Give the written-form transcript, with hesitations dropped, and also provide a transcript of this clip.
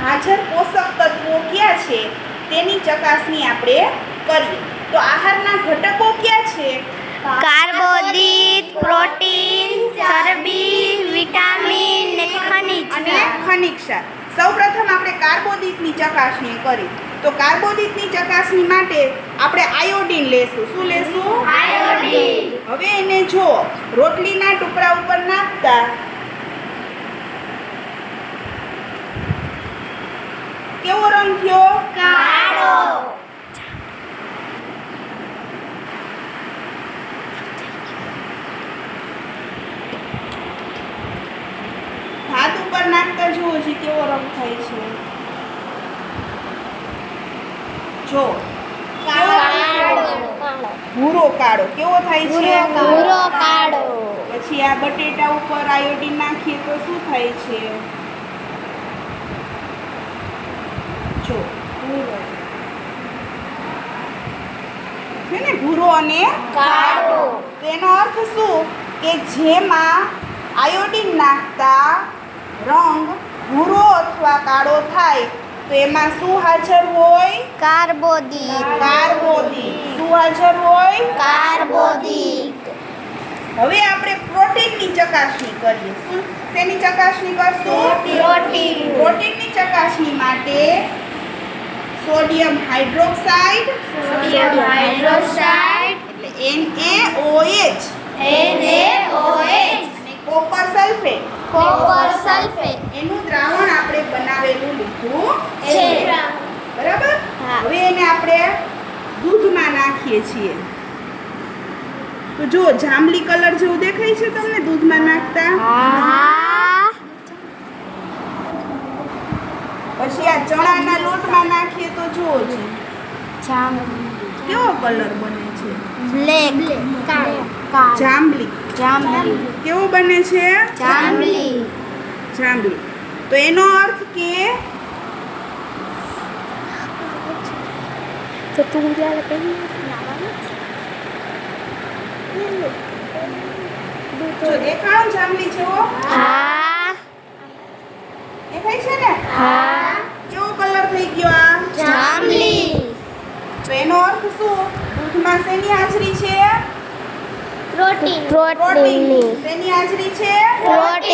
હાજર પોષક તત્વો કયા છે તેની ચકાસણી આપણે કરીએ. તો આહારના ઘટકો કયા છે? કાર્બોદિત, પ્રોટીન, ચરબી, વિટામિન ને ખનિજ અને ખનિજ ક્ષાર. સૌપ્રથમ આપણે કાર્બોદિતની ચકાસણી કરી. તો કાર્બોદિતની ચકાસણી માટે આપણે આયોડીન લેશું. શું લેશું? આયોડીન. હવે એને જો રોટલીના ટુકડા ઉપર નાખતા કેવો રંગ થયો? કાળો. ભાત ઉપર નાખતા જુઓ છે કેવો રંગ થાય છે. જો ભૂરો કાળો કેવો થાય છે? ભૂરો કાળો. પછી આ બટેટા ઉપર આયોડીન નાખીએ તો શું થાય છે? જો ભૂરો છે ને, ભૂરો અને કાળો. તેનો અર્થ શું કે જેમાં આયોડીન નાખતા રંગ ભૂરો અથવા કાળો થાય તો એમાં શું હાજર હોય? કાર્બોદિત. કાર્બોદિત. શું હાજર હોય? કાર્બોદિત. હવે આપણે પ્રોટીનની ચકાસણી કરીએ. શું તેની ચકાસણી કરશું? પ્રોટીન. પ્રોટીનની ચકાસણી માટે સોડિયમ હાઇડ્રોક્સાઇડ સોડિયમ હાઇડ્રોક્સાઇડ, એટલે NaOH NaOH, અને કોપર સલ્ફેટ કોપર સલ્ફેટ એનું દ્રાવણ આપણે બનાવેલું લીધું છે. બરાબર. હા. હવે એને આપણે દૂધમાં નાખીએ છીએ. તો જો જાંબલી કલર જેવું દેખાય છે તમને દૂધમાં નાખતા. હા. પછી આ ચણાના લોટમાં નાખીએ તો જુઓ છે કેવો કલર બને છે? બ્લેક. જાંબલી. જાંબલી. કેવો બને છે? જાંબલી. જાંબલી. તો એનો અર્થ કે તો તું જ્યારે જો દેખાણો જાંબલી જેવો હા. દેખાય છે ને? હા. કેવો કલર થઈ ગયો આ? જાંબલી. તો એનો અર્થ શું? દૂધમાં શેની હાજરી છે? પ્રોટીન. પ્રોટીન. શેની હાજરી છે? પ્રોટીન.